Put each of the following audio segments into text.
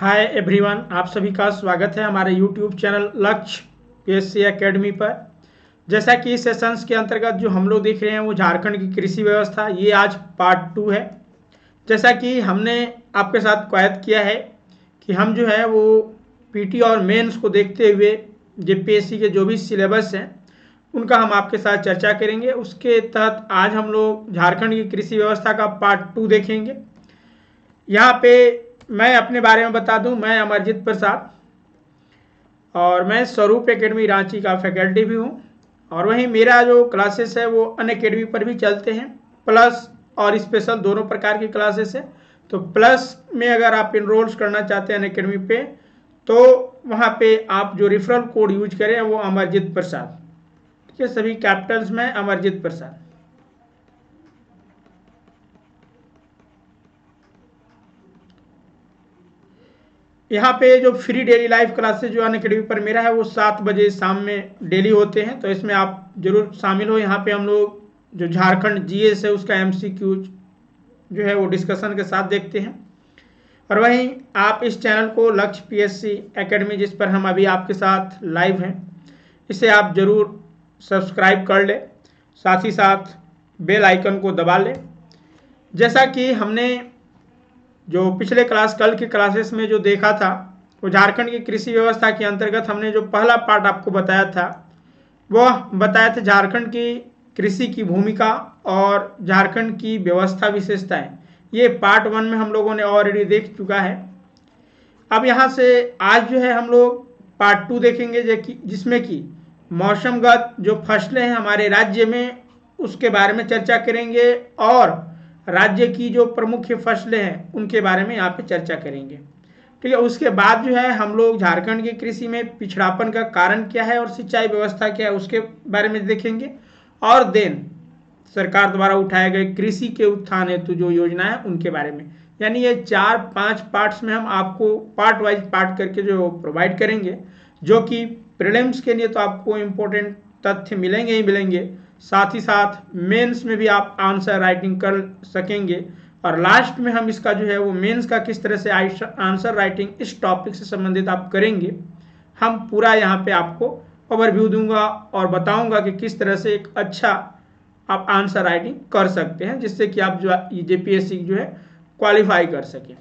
Hi everyone, आप सभी का स्वागत है हमारे यूट्यूब चैनल लक्ष्य पीएससी एकेडमी पर। जैसा कि इस सेशंस के अंतर्गत जो हम लोग देख रहे हैं वो झारखंड की कृषि व्यवस्था, ये आज पार्ट 2 है। जैसा कि हमने आपके साथ कवायद किया है कि हम जो है वो पीटी और मेंस को देखते हुए जेपीएससी के जो भी सिलेबस हैं उनका हम आपके साथ चर्चा करेंगे। उसके तहत आज हम लोग झारखंड की कृषि व्यवस्था का पार्ट 2 देखेंगे। यहाँ पे मैं अपने बारे में बता दूं, मैं अमरजीत प्रसाद और मैं स्वरूप एकेडमी रांची का फैकल्टी भी हूँ। और वहीं मेरा जो क्लासेस है वो अन अकेडमी पर भी चलते हैं, प्लस और स्पेशल दोनों प्रकार की क्लासेस है। तो प्लस में अगर आप इनरोल्स करना चाहते हैं अन अकेडमी पे, तो वहाँ पे आप जो रेफरल कोड यूज करें वो अमरजीत प्रसाद, ठीक है, सभी कैपिटल्स में अमरजीत प्रसाद। यहाँ पे जो फ्री डेली लाइफ क्लासेस जो अनअकैडमी पर मेरा है वो 7 बजे शाम में डेली होते हैं, तो इसमें आप जरूर शामिल हो। यहाँ पे हम लोग जो झारखंड जीएस है उसका एमसीक्यू जो है वो डिस्कशन के साथ देखते हैं। और वहीं आप इस चैनल को लक्ष्य पीएससी एकेडमी, जिस पर हम अभी आपके साथ लाइव हैं, इसे आप जरूर सब्सक्राइब कर ले, साथ ही साथ बेल आइकन को दबा लें। जैसा कि हमने जो पिछले कल के क्लासेस में जो देखा था, वो झारखंड की कृषि व्यवस्था के अंतर्गत हमने जो पहला पार्ट आपको बताया था वह बताया था झारखंड की कृषि की भूमिका और झारखंड की व्यवस्था विशेषताएं। ये पार्ट 1 में हम लोगों ने ऑलरेडी देख चुका है। अब यहाँ से आज जो है हम लोग पार्ट 2 देखेंगे, जिसमें कि मौसमगत जो फसलें हैं हमारे राज्य में उसके बारे में चर्चा करेंगे और राज्य की जो प्रमुख फसलें हैं उनके बारे में यहाँ पे चर्चा करेंगे, ठीक है। उसके बाद जो है हम लोग झारखंड की कृषि में पिछड़ापन का कारण क्या है और सिंचाई व्यवस्था क्या है उसके बारे में देखेंगे। और देन सरकार द्वारा उठाए गए कृषि के उत्थान हेतु जो योजना है उनके बारे में, यानी ये 4-5 पार्ट्स में हम आपको पार्ट वाइज पार्ट करके जो प्रोवाइड करेंगे, जो कि प्रीलिम्स के लिए तो आपको इम्पोर्टेंट तथ्य मिलेंगे ही मिलेंगे, साथ ही साथ मेंस में भी आप आंसर राइटिंग कर सकेंगे। और लास्ट में हम इसका जो है वो मेंस का किस तरह से आंसर राइटिंग इस टॉपिक से संबंधित आप करेंगे, हम पूरा यहाँ पे आपको ओवरव्यू दूंगा और बताऊंगा कि किस तरह से एक अच्छा आप आंसर राइटिंग कर सकते हैं, जिससे कि आप जो जेपीएससी जो है क्वालिफाई कर सकें।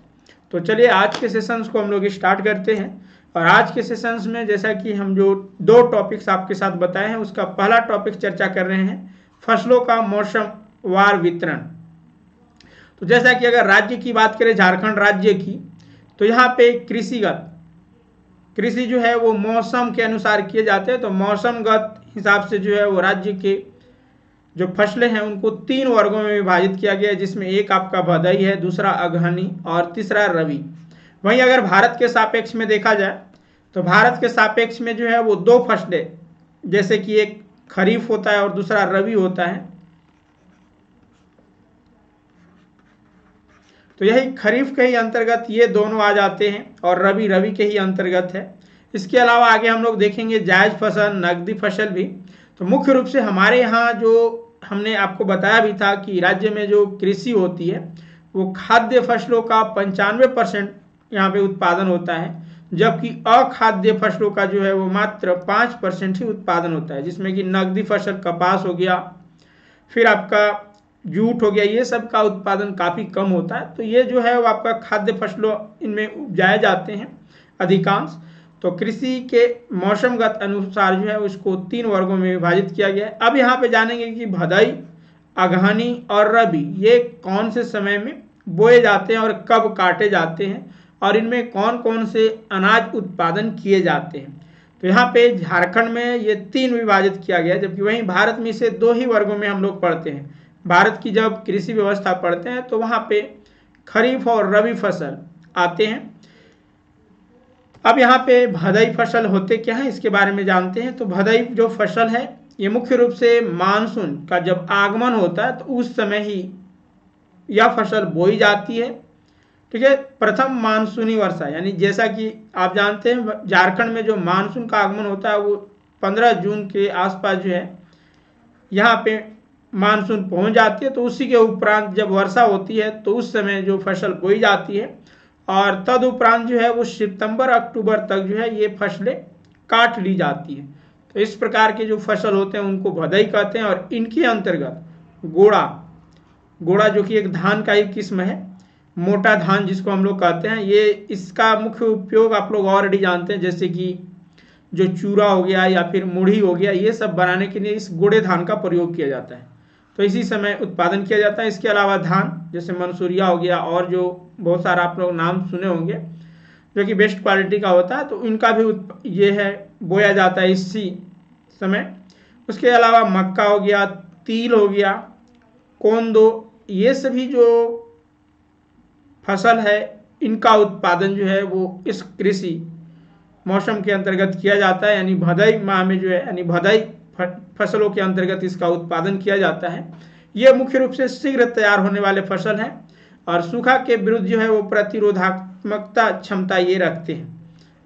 तो चलिए आज के सेशंस को हम लोग स्टार्ट करते हैं। और आज के सेशंस में जैसा कि हम जो 2 टॉपिक्स आपके साथ बताए हैं, उसका पहला टॉपिक चर्चा कर रहे हैं फसलों का मौसम वार वितरण। तो जैसा कि अगर राज्य की बात करें, झारखंड राज्य की, तो यहाँ पे कृषि जो है वो मौसम के अनुसार किए जाते हैं। तो मौसमगत हिसाब से जो है वो राज्य के जो फसलें हैं उनको 3 वर्गों में विभाजित किया गया है, जिसमें एक आपका भदई है, दूसरा अगहनी और तीसरा रबी। वहीं अगर भारत के सापेक्ष में देखा जाए तो भारत के सापेक्ष में जो है वो 2 फसलें, जैसे कि एक खरीफ होता है और दूसरा रबी होता है। तो यही खरीफ के ही अंतर्गत ये दोनों आ जाते हैं और रबी के ही अंतर्गत है। इसके अलावा आगे हम लोग देखेंगे जायज फसल, नकदी फसल भी। तो मुख्य रूप से हमारे यहाँ जो हमने आपको बताया भी था कि राज्य में जो कृषि होती है वो खाद्य फसलों का 95% यहाँ पे उत्पादन होता है, जबकि अखाद्य फसलों का जो है वो मात्र 5% ही उत्पादन होता है, जिसमें कि नकदी फसल कपास हो गया, फिर आपका जूट हो गया, ये सब का उत्पादन काफ़ी कम होता है। तो ये जो है वो आपका खाद्य फसलों इनमें उपजाए जाते हैं अधिकांश। तो कृषि के मौसमगत अनुसार जो है उसको 3 वर्गों में विभाजित किया गया है। अब यहाँ पे जानेंगे कि भदई, अगहनी और रबी ये कौन से समय में बोए जाते हैं और कब काटे जाते हैं, और इनमें कौन कौन से अनाज उत्पादन किए जाते हैं। तो यहाँ पे झारखंड में ये 3 विभाजित किया गया है, जबकि वहीं भारत में इसे 2 ही वर्गों में हम लोग पढ़ते हैं। भारत की जब कृषि व्यवस्था पढ़ते हैं तो वहाँ पे खरीफ और रबी फसल आते हैं। अब यहाँ पे भदई फसल होते क्या है इसके बारे में जानते हैं। तो भदई जो फसल है ये मुख्य रूप से मानसून का जब आगमन होता है तो उस समय ही यह फसल बोई जाती है, ठीक है। प्रथम मानसूनी वर्षा, यानी जैसा कि आप जानते हैं झारखंड में जो मानसून का आगमन होता है वो 15 जून के आसपास जो है यहाँ पे मानसून पहुँच जाती है। तो उसी के उपरांत जब वर्षा होती है तो उस समय जो फसल बोई जाती है और तदुपरांत जो है वो सितंबर अक्टूबर तक जो है ये फसलें काट ली जाती है। तो इस प्रकार के जो फसल होते हैं उनको भदई कहते हैं। और इनके अंतर्गत गोड़ा जो कि एक धान का ही किस्म है, मोटा धान जिसको हम लोग कहते हैं, ये इसका मुख्य उपयोग आप लोग ऑलरेडी जानते हैं, जैसे कि जो चूरा हो गया या फिर मुढ़ी हो गया, ये सब बनाने के लिए इस गोड़े धान का प्रयोग किया जाता है। तो इसी समय उत्पादन किया जाता है। इसके अलावा धान जैसे मंसूरिया हो गया और जो बहुत सारा आप लोग नाम सुने होंगे जो कि बेस्ट क्वालिटी का होता है, तो इनका भी ये है बोया जाता है इसी समय। उसके अलावा मक्का हो गया, तिल हो गया, कोंदो, ये सभी जो फसल है इनका उत्पादन जो है वो इस कृषि मौसम के अंतर्गत किया जाता है, यानी भदई माह में जो है, यानी भदई फसलों के अंतर्गत इसका उत्पादन किया जाता है। ये मुख्य रूप से शीघ्र तैयार होने वाले फसल हैं और सूखा के विरुद्ध जो है वो प्रतिरोधात्मकता क्षमता ये रखते हैं।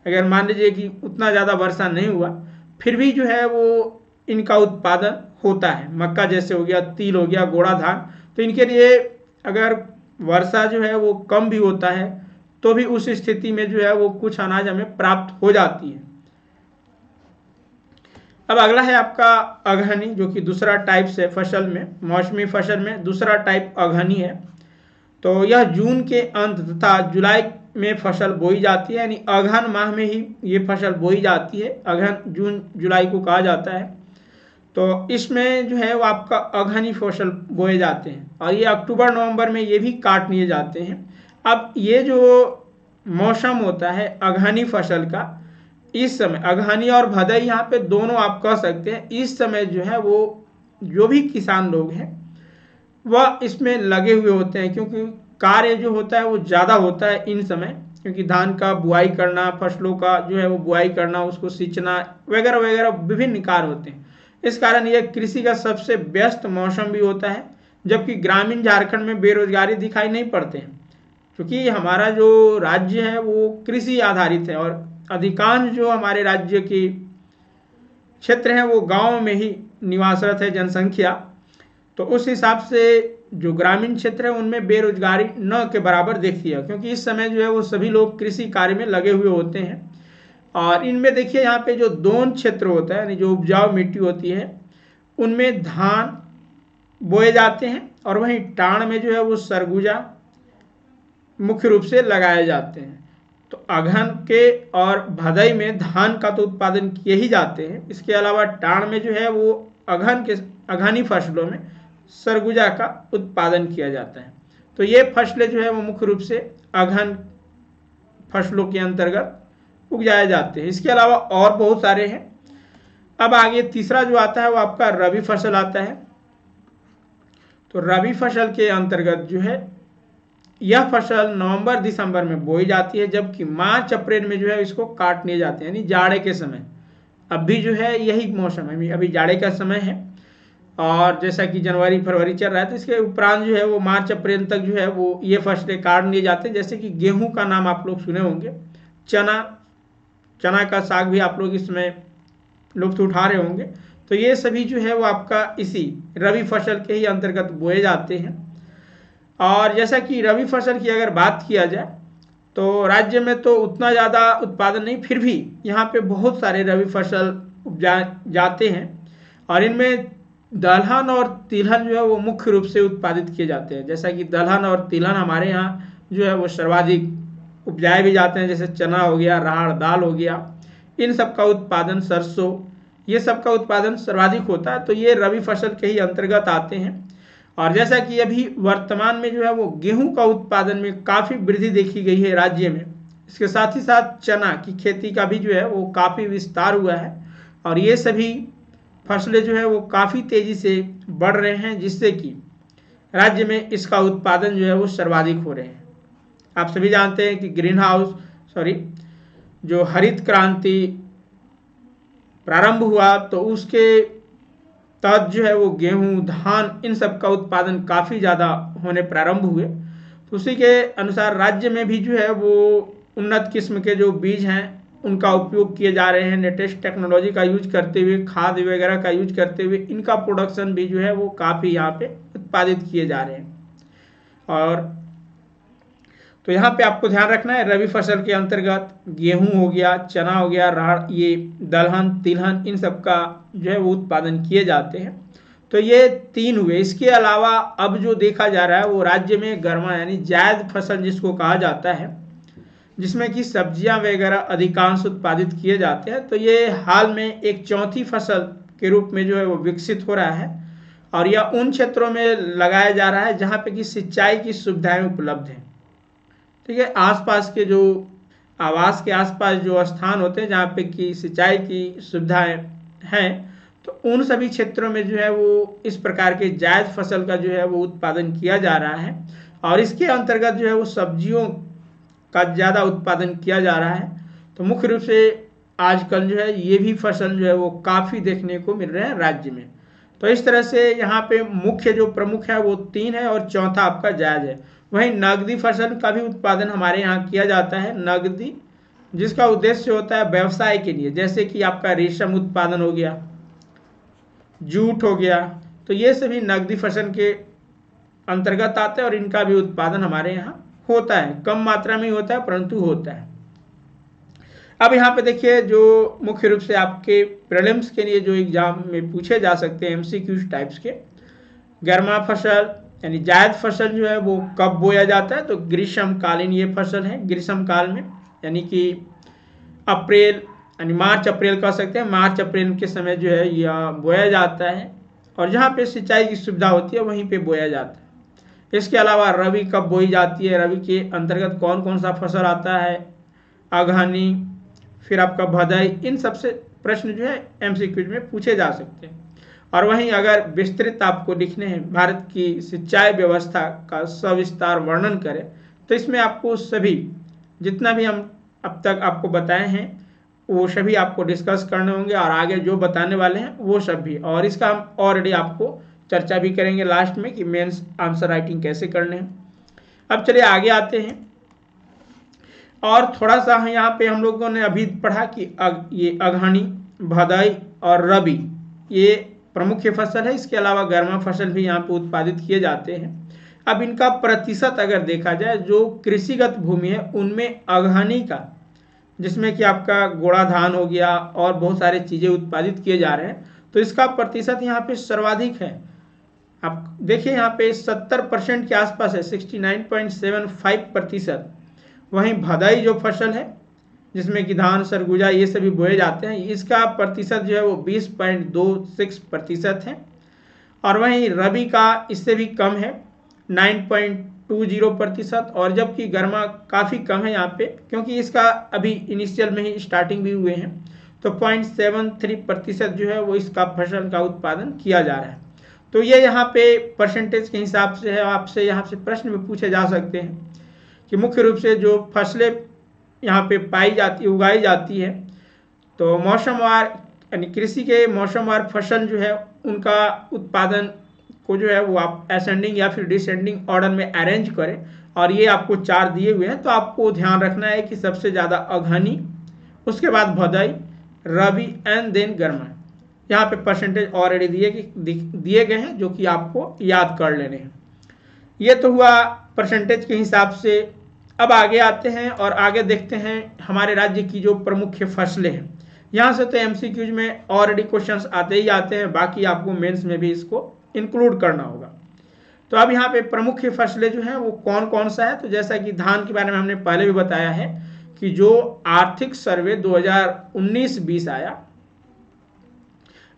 अगर मान लीजिए कि उतना ज़्यादा वर्षा नहीं हुआ फिर भी जो है वो इनका उत्पादन होता है। मक्का जैसे हो गया, तिल हो गया, गोड़ा धान, तो इनके लिए अगर वर्षा जो है वो कम भी होता है तो भी उस स्थिति में जो है वो कुछ अनाज हमें प्राप्त हो जाती है। अब अगला है आपका अगहनी, जो कि दूसरा टाइप से फसल में, मौसमी फसल में दूसरा टाइप अगहनी है। तो यह जून के अंत तथा जुलाई में फसल बोई जाती है, यानी अगहन माह में ही ये फसल बोई जाती है। अगहन जून जुलाई को कहा जाता है। तो इसमें जो है वो आपका अगहनी फसल बोए जाते हैं और ये अक्टूबर नवंबर में ये भी काट लिए जाते हैं। अब ये जो मौसम होता है अगहनी फसल का, इस समय अगहनी और भदई यहाँ पे दोनों आप कह सकते हैं, इस समय जो है वो जो भी किसान लोग हैं वह इसमें लगे हुए होते हैं, क्योंकि कार्य जो होता है वो ज़्यादा होता है इन समय, क्योंकि धान का बुआई करना, फसलों का जो है वो बुआई करना, उसको सींचना वगैरह वगैरह विभिन्न कार्य होते हैं। इस कारण यह कृषि का सबसे व्यस्त मौसम भी होता है। जबकि ग्रामीण झारखंड में बेरोजगारी दिखाई नहीं पड़ते हैं, क्योंकि हमारा जो राज्य है वो कृषि आधारित है और अधिकांश जो हमारे राज्य के क्षेत्र हैं वो गांव में ही निवासरत है जनसंख्या। तो उस हिसाब से जो ग्रामीण क्षेत्र है उनमें बेरोजगारी न के बराबर देखती है, क्योंकि इस समय जो है वो सभी लोग कृषि कार्य में लगे हुए होते हैं। और इनमें देखिए यहाँ पे जो दोन क्षेत्र होता है, यानी जो उपजाऊ मिट्टी होती है, उनमें धान बोए जाते हैं और वहीं टाण में जो है वो सरगुजा मुख्य रूप से लगाए जाते हैं। तो अगहन के और भदई में धान का तो उत्पादन किए ही जाते हैं, इसके अलावा टाण में जो है वो अगहनी फसलों में सरगुजा का उत्पादन किया जाता है। तो ये फसलें जो है वो मुख्य रूप से अगहन फसलों के अंतर्गत उगाए जाते हैं। इसके अलावा और बहुत सारे हैं। अब आगे तीसरा जो आता है वो आपका रबी फसल आता है। तो रबी फसल के अंतर्गत जो है यह फसल नवंबर दिसंबर में बोई जाती है, जबकि मार्च अप्रैल में जो है इसको काट लिए जाते हैं, यानी जाड़े के समय। अभी जो है यही मौसम है, अभी जाड़े का समय है और जैसा कि जनवरी फरवरी चल रहा है, तो इसके उपरांत जो है वो मार्च अप्रैल तक जो है वो ये फसलें काट लिए जाते हैं। जैसे कि गेहूं का नाम आप लोग सुने होंगे, चना का साग भी आप लोग इसमें लुत्फ उठा रहे होंगे। तो ये सभी जो है वो आपका इसी रबी फसल के ही अंतर्गत बोए जाते हैं। और जैसा कि रबी फसल की अगर बात किया जाए तो राज्य में तो उतना ज़्यादा उत्पादन नहीं, फिर भी यहाँ पे बहुत सारे रबी फसल उपजाए जाते हैं और इनमें दलहन और तिलहन जो है वो मुख्य रूप से उत्पादित किए जाते हैं। जैसा कि दलहन और तिलहन हमारे यहाँ जो है वो सर्वाधिक उपजाए भी जाते हैं, जैसे चना हो गया, राहड़ दाल हो गया, इन सब का उत्पादन, सरसों, ये सब का उत्पादन सर्वाधिक होता है। तो ये रबी फसल के ही अंतर्गत आते हैं। और जैसा कि अभी वर्तमान में जो है वो गेहूं का उत्पादन में काफ़ी वृद्धि देखी गई है राज्य में, इसके साथ ही साथ चना की खेती का भी जो है वो काफ़ी विस्तार हुआ है और ये सभी फसलें जो है वो काफ़ी तेज़ी से बढ़ रहे हैं, जिससे कि राज्य में इसका उत्पादन जो है वो सर्वाधिक हो रहे हैं। आप सभी जानते हैं कि जो हरित क्रांति प्रारंभ हुआ तो उसके तहत जो है वो गेहूं, धान, इन सब का उत्पादन काफ़ी ज़्यादा होने प्रारंभ हुए। तो उसी के अनुसार राज्य में भी जो है वो उन्नत किस्म के जो बीज हैं उनका उपयोग किए जा रहे हैं। लेटेस्ट टेक्नोलॉजी का यूज करते हुए, खाद वगैरह का यूज करते हुए इनका प्रोडक्शन भी जो है वो काफ़ी यहाँ पे उत्पादित किए जा रहे हैं। और तो यहाँ पे आपको ध्यान रखना है, रबी फसल के अंतर्गत गेहूं हो गया, चना हो गया, राहड़, ये दलहन तिलहन, इन सब का जो है वो उत्पादन किए जाते हैं। तो ये 3 हुए। इसके अलावा अब जो देखा जा रहा है वो राज्य में गर्मा यानी जायद फसल जिसको कहा जाता है, जिसमें कि सब्जियां वगैरह अधिकांश उत्पादित किए जाते हैं। तो ये हाल में एक चौथी फसल के रूप में जो है वो विकसित हो रहा है, और यह उन क्षेत्रों में लगाया जा रहा है जहाँ पे कि सिंचाई की सुविधाएं उपलब्ध हैं। ठीक है, आसपास के जो आवास के आसपास जो स्थान होते हैं जहाँ पे कि सिंचाई की सुविधाएं हैं, तो उन सभी क्षेत्रों में जो है वो इस प्रकार के जायद फसल का जो है वो उत्पादन किया जा रहा है, और इसके अंतर्गत जो है वो सब्जियों का ज़्यादा उत्पादन किया जा रहा है। तो मुख्य रूप से आजकल जो है ये भी फसल जो है वो काफ़ी देखने को मिल रहे हैं राज्य में। तो इस तरह से यहाँ पे मुख्य जो प्रमुख है वो 3 है, और चौथा आपका जायज है। वहीं नगदी फसल का भी उत्पादन हमारे यहाँ किया जाता है, नगदी, जिसका उद्देश्य होता है व्यवसाय के लिए, जैसे कि आपका रेशम उत्पादन हो गया, जूट हो गया। तो ये सभी नगदी फसल के अंतर्गत आते हैं, और इनका भी उत्पादन हमारे यहाँ होता है, कम मात्रा में ही होता है परंतु होता है। अब यहाँ पे देखिए, जो मुख्य रूप से आपके प्रीलिम्स के लिए जो एग्जाम में पूछे जा सकते हैं एमसीक्यूज टाइप्स के, गर्मा फसल यानी जायद फसल जो है वो कब बोया जाता है, तो ग्रीष्मकालीन ये फसल है, ग्रीष्म काल में, यानी कि अप्रैल यानी मार्च अप्रैल कह सकते हैं, मार्च अप्रैल के समय जो है यह बोया जाता है, और जहाँ पे सिंचाई की सुविधा होती है वहीं पे बोया जाता है। इसके अलावा रबी कब बोई जाती है, रबी के अंतर्गत कौन कौन सा फसल आता है, अगहनी, फिर आपका भदई, इन सबसे प्रश्न जो है एमसीक्यूज में पूछे जा सकते हैं। और वहीं अगर विस्तृत आपको लिखने हैं भारत की सिंचाई व्यवस्था का सविस्तार वर्णन करें, तो इसमें आपको सभी जितना भी हम अब तक आपको बताए हैं वो सभी आपको डिस्कस करने होंगे, और आगे जो बताने वाले हैं वो सब भी, और इसका हम ऑलरेडी आपको चर्चा भी करेंगे लास्ट में कि मेंस आंसर राइटिंग कैसे करने हैं। अब चलिए आगे आते हैं, और थोड़ा सा यहाँ पे हम लोगों ने अभी पढ़ा कि ये अगहनी, भदई और रबी ये प्रमुख फसल है। इसके अलावा गर्मा फसल भी यहाँ पे उत्पादित किए जाते हैं। अब इनका प्रतिशत अगर देखा जाए, जो कृषिगत भूमि है उनमें अगहनी का, जिसमें कि आपका गोड़ा धान हो गया और बहुत सारे चीज़ें उत्पादित किए जा रहे हैं, तो इसका प्रतिशत यहाँ पे सर्वाधिक है। आप देखिए यहाँ पे 70% के आसपास है, 69.75%। वहीं भदई जो फसल है जिसमें कि धान, सरगुजा ये सभी बोए जाते हैं, इसका प्रतिशत जो है वो 20.26% है। और वहीं रबी का इससे भी कम है, 9.20%, और जबकि गर्मा काफ़ी कम है यहाँ पे, क्योंकि इसका अभी इनिशियल में ही स्टार्टिंग भी हुए हैं, तो 0.73% जो है वो इसका फसल का उत्पादन किया जा रहा है। तो ये यहाँ पे परसेंटेज के हिसाब से है। आपसे यहाँ से प्रश्न भी पूछे जा सकते हैं कि मुख्य रूप से जो फसलें यहाँ पे पाई जाती, उगाई जाती है, तो मौसमवार यानी कृषि के मौसमवार फसल जो है उनका उत्पादन को जो है वो आप असेंडिंग या फिर डिसेंडिंग ऑर्डर में अरेंज करें, और ये आपको 4 दिए हुए हैं। तो आपको ध्यान रखना है कि सबसे ज़्यादा अगहनी, उसके बाद भदई, रबी एंड देन गर्मा। यहाँ पे परसेंटेज ऑलरेडी दिए गए हैं जो कि आपको याद कर लेने हैं। ये तो हुआ परसेंटेज के हिसाब से। अब आगे आते हैं और आगे देखते हैं हमारे राज्य की जो प्रमुख फसलें हैं। यहाँ से तो एमसीक्यूज में ऑलरेडी क्वेश्चंस आते ही आते हैं, बाकी आपको मेंस में भी इसको इंक्लूड करना होगा। तो अब यहाँ पे प्रमुख फसलें जो हैं वो कौन कौन सा है, तो जैसा कि धान के बारे में हमने पहले भी बताया है कि जो आर्थिक सर्वे 2019-20 आया,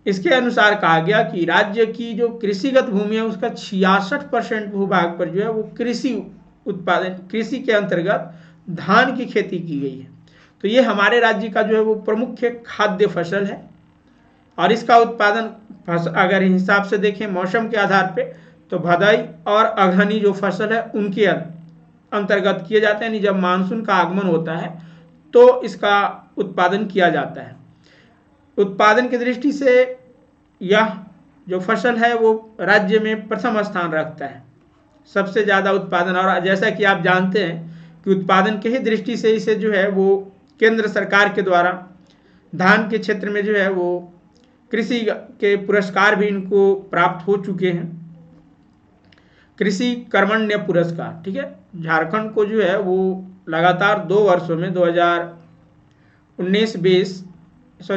इसके अनुसार कहा गया कि राज्य की जो कृषिगत भूमि है उसका 66% भूभाग पर जो है वो कृषि उत्पादन, कृषि के अंतर्गत धान की खेती की गई है। तो ये हमारे राज्य का जो है वो प्रमुख खाद्य फसल है, और इसका उत्पादन अगर हिसाब से देखें मौसम के आधार पे, तो भदई और अगहनी जो फसल है उनके अंतर्गत किए जाते हैं, यानी जब मानसून का आगमन होता है तो इसका उत्पादन किया जाता है। उत्पादन की दृष्टि से यह जो फसल है वो राज्य में प्रथम स्थान रखता है, सबसे ज़्यादा उत्पादन। और जैसा कि आप जानते हैं कि उत्पादन के ही दृष्टि से इसे जो है वो केंद्र सरकार के द्वारा धान के क्षेत्र में जो है वो कृषि के पुरस्कार भी इनको प्राप्त हो चुके हैं, कृषि कर्मण्य पुरस्कार, ठीक है, झारखंड को जो है वो लगातार 2 वर्षों में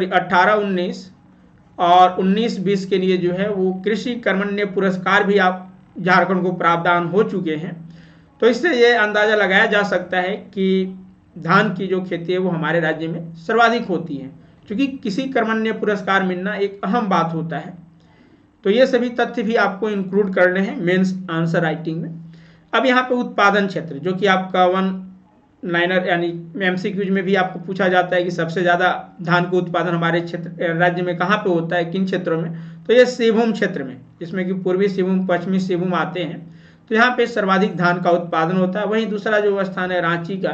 18-19 और 19-20 के लिए जो है वो कृषि कर्मण्य पुरस्कार भी आप झारखंड को प्रावधान हो चुके हैं। तो इससे ये अंदाज़ा लगाया जा सकता है कि धान की जो खेती है वो हमारे राज्य में सर्वाधिक होती है, क्योंकि किसी कर्मण्य पुरस्कार मिलना एक अहम बात होता है। तो ये सभी तथ्य भी आपको इंक्लूड करने हैं मेंस आंसर राइटिंग में। अब यहाँ पे उत्पादन क्षेत्र, जो कि आपका 1 लाइनर यानी एमसीक्यूज में भी आपको पूछा जाता है कि सबसे ज़्यादा धान का उत्पादन हमारे क्षेत्र राज्य में कहाँ पे होता है, किन क्षेत्रों में, तो ये सिंहभूम क्षेत्र में, जिसमें कि पूर्वी सिंहभूम, पश्चिमी सिंहभूम आते हैं। तो यहाँ पे सर्वाधिक धान का उत्पादन होता है। वहीं दूसरा जो स्थान है रांची का,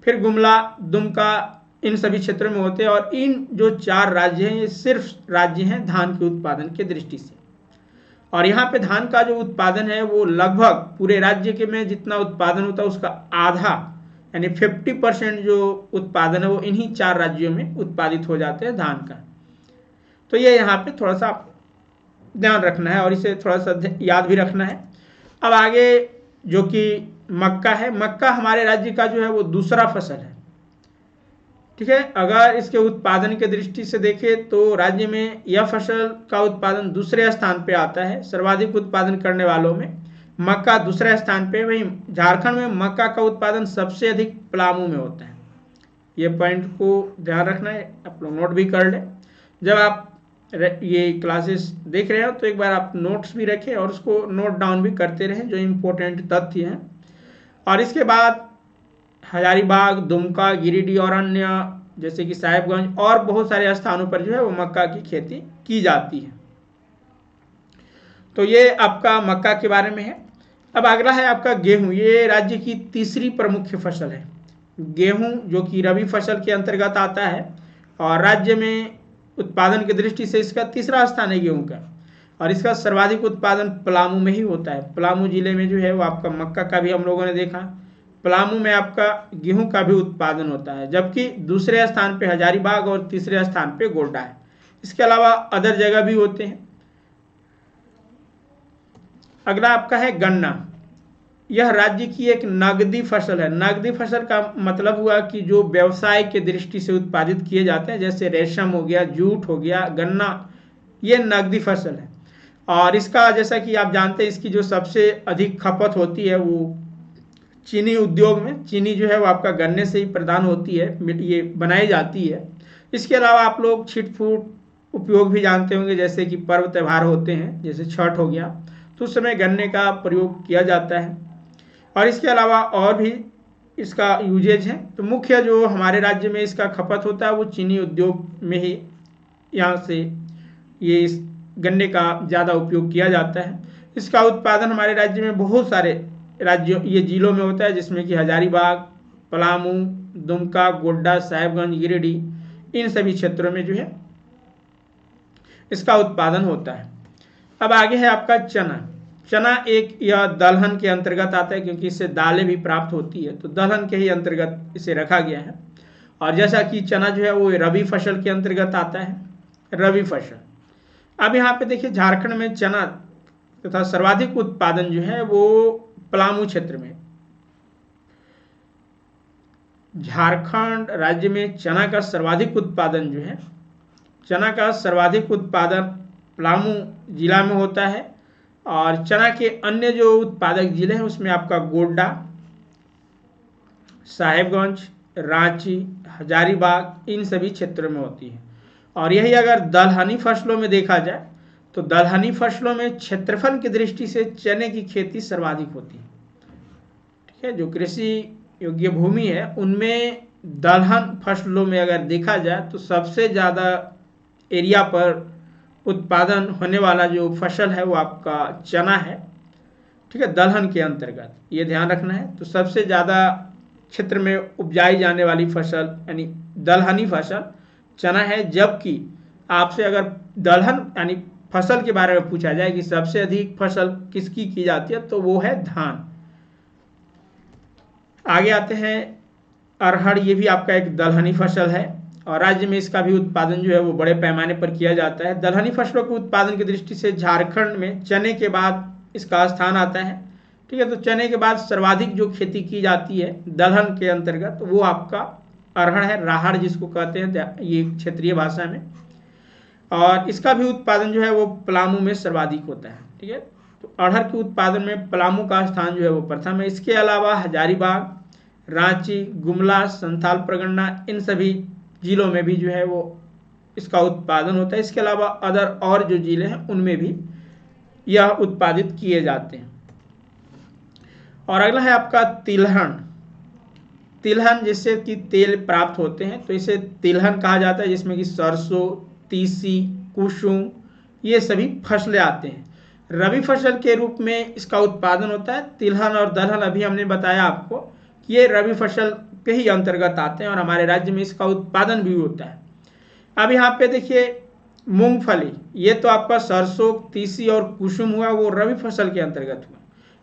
फिर गुमला, दुमका, इन सभी क्षेत्रों में होते हैं। और इन जो 4 राज्य हैं ये सिर्फ राज्य हैं धान के उत्पादन के दृष्टि से। और यहाँ पे धान का जो उत्पादन है वो लगभग पूरे राज्य के में जितना उत्पादन होता है उसका आधा यानी 50% जो उत्पादन है वो इन्हीं 4 राज्यों में उत्पादित हो जाते हैं धान का। तो ये यहाँ पे थोड़ा सा ध्यान रखना है और इसे थोड़ा सा याद भी रखना है। अब आगे जो कि मक्का है, मक्का हमारे राज्य का जो है वो दूसरा फसल है, ठीक है। अगर इसके उत्पादन के दृष्टि से देखें तो राज्य में यह फसल का उत्पादन दूसरे स्थान पे आता है। सर्वाधिक उत्पादन करने वालों में मक्का दूसरे स्थान पे। वहीं झारखंड में मक्का का उत्पादन सबसे अधिक पलामू में होता है। ये पॉइंट को ध्यान रखना है, आप लोग नोट भी कर लें। जब आप ये क्लासेस देख रहे हो तो एक बार आप नोट्स भी रखें और उसको नोट डाउन भी करते रहें जो इम्पोर्टेंट तथ्य हैं। और इसके बाद हजारीबाग, दुमका, गिरिडीह और अन्य जैसे कि साहिबगंज और बहुत सारे स्थानों पर जो है वो मक्का की खेती की जाती है। तो ये आपका मक्का के बारे में है। अब अगला है आपका गेहूं। ये राज्य की तीसरी प्रमुख फसल है। गेहूं जो कि रबी फसल के अंतर्गत आता है और राज्य में उत्पादन की दृष्टि से इसका तीसरा स्थान है गेहूं का। और इसका सर्वाधिक उत्पादन पलामू में ही होता है। पलामू जिले में जो है वो आपका मक्का का भी हम लोगों ने देखा, पलामू में आपका गेहूं का भी उत्पादन होता है, जबकि दूसरे स्थान पे हजारीबाग और तीसरे स्थान पे गोड्डा है। इसके अलावा अदर जगह भी होते हैं। अगला आपका है गन्ना। यह राज्य की एक नगदी फसल है। नगदी फसल का मतलब हुआ कि जो व्यवसाय के दृष्टि से उत्पादित किए जाते हैं, जैसे रेशम हो गया, जूट हो गया, गन्ना, ये नगदी फसल है। और इसका जैसा कि आप जानते हैं इसकी जो सबसे अधिक खपत होती है वो चीनी उद्योग में। चीनी जो है वो आपका गन्ने से ही प्रदान होती है, ये बनाई जाती है। इसके अलावा आप लोग छिटफूट उपयोग भी जानते होंगे, जैसे कि पर्व त्यौहार होते हैं, जैसे छठ हो गया, तो उस समय गन्ने का प्रयोग किया जाता है। और इसके अलावा और भी इसका यूजेज है। तो मुख्य जो हमारे राज्य में इसका खपत होता है वो चीनी उद्योग में ही, यहाँ से ये इस गन्ने का ज़्यादा उपयोग किया जाता है। इसका उत्पादन हमारे राज्य में बहुत सारे राज्यों ये जिलों में होता है, जिसमें कि हजारीबाग, पलामू, दुमका, गोड्डा, साहिबगंज, गिरिडीह, इन सभी क्षेत्रों में जो है इसका उत्पादन होता है। अब आगे है आपका चना। चना एक यह दलहन के अंतर्गत आता है, क्योंकि इससे दालें भी प्राप्त होती है, तो दलहन के ही अंतर्गत इसे रखा गया है। और जैसा कि चना जो है वो रबी फसल के अंतर्गत आता है, रबी फसल। अब यहाँ पे देखिए झारखंड में चना तथा सर्वाधिक उत्पादन जो है वो पलामू क्षेत्र में। झारखंड राज्य में चना का सर्वाधिक उत्पादन जो है, चना का सर्वाधिक उत्पादन पलामू जिला में होता है। और चना के अन्य जो उत्पादक जिले हैं उसमें आपका गोड्डा, साहिबगंज, रांची, हजारीबाग, इन सभी क्षेत्रों में होती है। और यही अगर दलहनी फसलों में देखा जाए तो दलहनी फसलों में क्षेत्रफल की दृष्टि से चने की खेती सर्वाधिक होती है, ठीक है। जो कृषि योग्य भूमि है उनमें दलहन फसलों में अगर देखा जाए तो सबसे ज़्यादा एरिया पर उत्पादन होने वाला जो फसल है वो आपका चना है, ठीक है, दलहन के अंतर्गत, ये ध्यान रखना है। तो सबसे ज़्यादा क्षेत्र में उपजाई जाने वाली फसल यानी दलहनी फसल चना है। जबकि आपसे अगर दलहन यानी फसल के बारे में पूछा जाए कि सबसे अधिक फसल किसकी की जाती है तो वो है धान। आगे आते हैं अरहर। ये भी आपका एक दलहनी फसल है और राज्य में इसका भी उत्पादन जो है वो बड़े पैमाने पर किया जाता है। दलहनी फसलों के उत्पादन की दृष्टि से झारखंड में चने के बाद इसका स्थान आता है। ठीक है। तो चने के बाद सर्वाधिक जो खेती की जाती है दलहन के अंतर्गत वो आपका अरहर है, राहड़ जिसको कहते हैं ये क्षेत्रीय भाषा में, और इसका भी उत्पादन जो है वो पलामू में सर्वाधिक होता है। ठीक है। तो अरहर के उत्पादन में पलामू का स्थान जो है वो प्रथम है। इसके अलावा हजारीबाग, रांची, गुमला, संथाल परगना, इन सभी जिलों में भी जो है वो इसका उत्पादन होता है। इसके अलावा अदर और जो जिले हैं उनमें भी यह उत्पादित किए जाते हैं। और अगला है आपका तिलहन। तिलहन जिससे कि तेल प्राप्त होते हैं तो इसे तिलहन कहा जाता है, जिसमें कि सरसों, तीसी, कुसुम ये सभी फसलें आते हैं। रबी फसल के रूप में इसका उत्पादन होता है। तिलहन और दलहन अभी हमने बताया आपको कि ये रबी फसल के ही अंतर्गत आते हैं और हमारे राज्य में इसका उत्पादन भी होता है। अब यहाँ पे देखिए मूंगफली, ये तो आपका सरसों, तीसी और कुसुम हुआ, वो रबी फसल के अंतर्गत हुआ।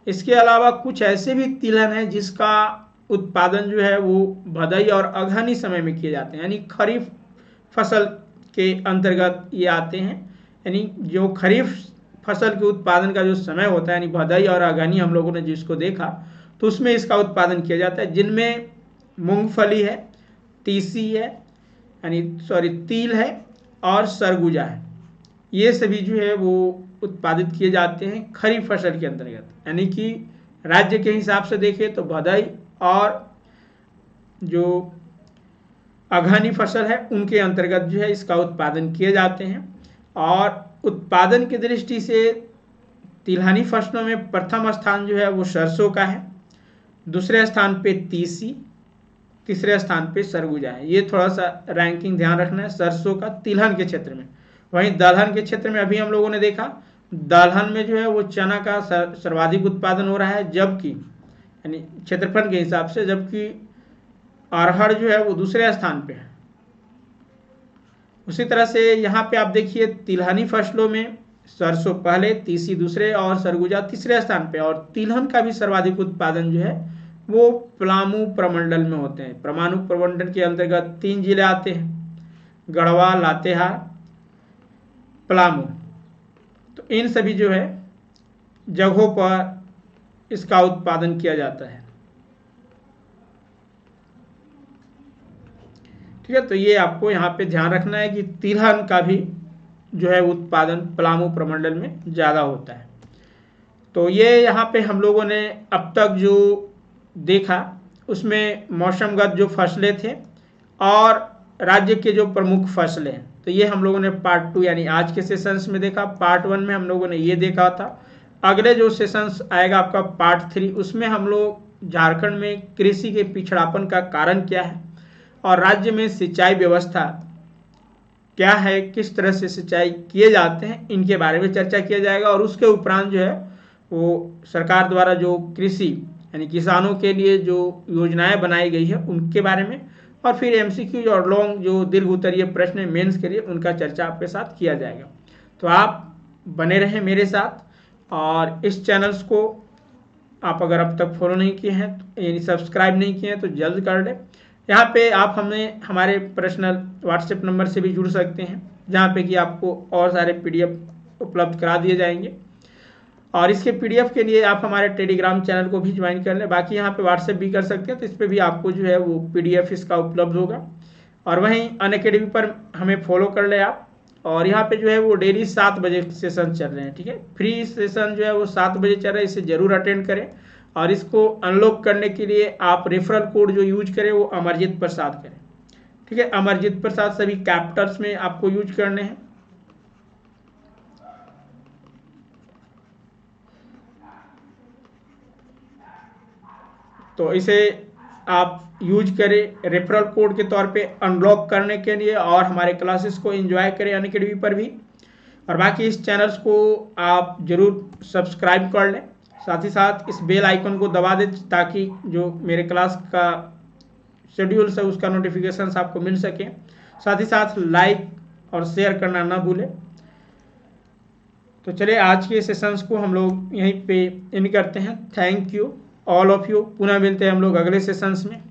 इसके अलावा कुछ ऐसे भी तिलहन है जिसका उत्पादन जो है वो भदई और अगहनी समय में किए जाते हैं, यानी खरीफ फसल के अंतर्गत ये आते हैं। यानी जो खरीफ फसल के उत्पादन का जो समय होता है, यानी भदई और अगहनी हम लोगों ने जिसको देखा, तो उसमें इसका उत्पादन किया जाता है, जिनमें मूंगफली है, तीसी है, यानी तिल है और सरगुजा है। ये सभी जो है वो उत्पादित किए जाते हैं खरीफ फसल के अंतर्गत। यानी कि राज्य के हिसाब से देखें तो भदई और जो अगहनी फसल है उनके अंतर्गत जो है इसका उत्पादन किए जाते हैं। और उत्पादन की दृष्टि से तिलहनी फसलों में प्रथम स्थान जो है वो सरसों का है, दूसरे स्थान पे तीसी, तीसरे स्थान पे सरगुजा है। ये थोड़ा सा रैंकिंग ध्यान रखना है सरसों का तिलहन के क्षेत्र में। वहीं दलहन के क्षेत्र में अभी हम लोगों ने देखा दलहन में जो है वो चना का सर्वाधिक उत्पादन हो रहा है, जबकि यानी क्षेत्रफल के हिसाब से, जबकि अरहर जो है वो दूसरे स्थान पे है। उसी तरह से यहाँ पे आप देखिए तिलहनी फसलों में सरसों पहले, तीसी दूसरे और सरगुजा तीसरे स्थान पे। और तिलहन का भी सर्वाधिक उत्पादन जो है वो पलामू प्रमंडल में होते हैं। पलामू प्रमंडल के अंतर्गत 3 जिले आते हैं, गढ़वा, लातेहार, पलामू। तो इन सभी जो है जगहों पर इसका उत्पादन किया जाता है। ठीक है। तो ये आपको यहाँ पे ध्यान रखना है कि तिलहन का भी जो है उत्पादन पलामू प्रमंडल में ज़्यादा होता है। तो ये यहाँ पे हम लोगों ने अब तक जो देखा उसमें मौसमगत जो फसलें थे और राज्य के जो प्रमुख फसलें हैं, तो ये हम लोगों ने पार्ट 2 यानी आज के सेशंस में देखा। पार्ट 1 में हम लोगों ने ये देखा था। अगले जो सेशंस आएगा आपका पार्ट 3, उसमें हम लोग झारखंड में कृषि के पिछड़ापन का कारण क्या है और राज्य में सिंचाई व्यवस्था क्या है, किस तरह से सिंचाई किए जाते हैं, इनके बारे में चर्चा किया जाएगा। और उसके उपरांत जो है वो सरकार द्वारा जो कृषि यानी किसानों के लिए जो योजनाएं बनाई गई है उनके बारे में, और फिर एमसीक्यू और लॉन्ग जो दीर्घ उत्तरीय प्रश्न है मेंस के लिए, उनका चर्चा आपके साथ किया जाएगा। तो आप बने रहें मेरे साथ, और इस चैनल्स को आप अगर अब तक फॉलो नहीं किए हैं यानी सब्सक्राइब नहीं किए हैं तो जल्द कर लें। यहाँ पे आप हमारे पर्सनल व्हाट्सएप नंबर से भी जुड़ सकते हैं, जहाँ पे कि आपको और सारे पीडीएफ उपलब्ध करा दिए जाएंगे। और इसके पीडीएफ के लिए आप हमारे टेलीग्राम चैनल को भी ज्वाइन कर लें। बाकी यहाँ पे व्हाट्सएप भी कर सकते हैं, तो इस पर भी आपको जो है वो पीडीएफ इसका उपलब्ध होगा। और वहीं अनअकैडमी पर हमें फॉलो कर लें आप। और यहाँ पे जो है वो डेली 7 बजे सेशन चल रहे हैं। ठीक है। फ्री सेशन जो है वो 7 बजे चल रहा है, इसे ज़रूर अटेंड करें। और इसको अनलॉक करने के लिए आप रेफरल कोड जो यूज करें वो अमरजीत प्रसाद करें। ठीक है। अमरजीत प्रसाद सभी कैपिटल्स में आपको यूज करने हैं। तो इसे आप यूज करें रेफरल कोड के तौर पे अनलॉक करने के लिए, और हमारे क्लासेस को एंजॉय करें अनअकैडमी पर भी। और बाकी इस चैनल्स को आप जरूर सब्सक्राइब कर लें, साथ ही साथ इस बेल आइकन को दबा दें ताकि जो मेरे क्लास का शेड्यूल है उसका नोटिफिकेशन आपको मिल सके। साथ ही साथ लाइक और शेयर करना ना भूलें। तो चलिए आज के सेशंस को हम लोग यहीं पे एंड करते हैं। Thank you all of you. पुनः मिलते हैं हम लोग अगले सेशंस में।